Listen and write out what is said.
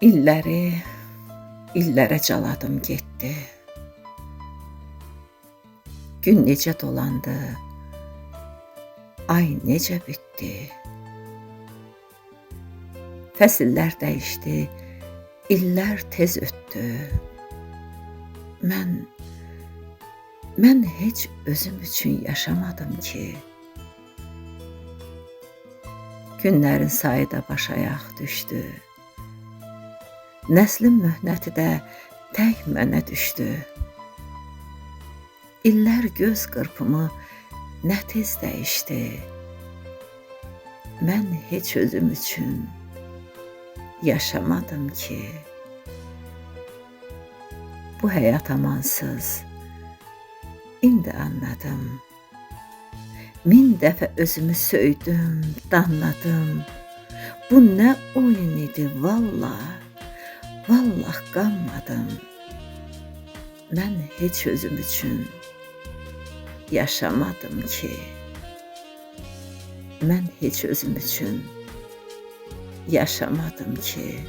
İlləri, illərə caladım getdi. Gün necə dolandı, ay necə bitdi. Fəsillər dəyişdi, illər tez ötdü. Mən heç özüm üçün yaşamadım ki. Günlərin sayı da başayaq düşdü. Nəslin möhnəti də tək mənə düşdü. İllər göz qırpımı nə tez dəyişdi. Mən heç özüm üçün yaşamadım ki. Bu həyat amansız, indi anladım. Min dəfə özümü söydüm, danladım. Bu nə oyun idi vallah, vallah qanmadım. Mən heç özüm üçün yaşamadım ki. Mən heç özüm üçün yaşamadım ki.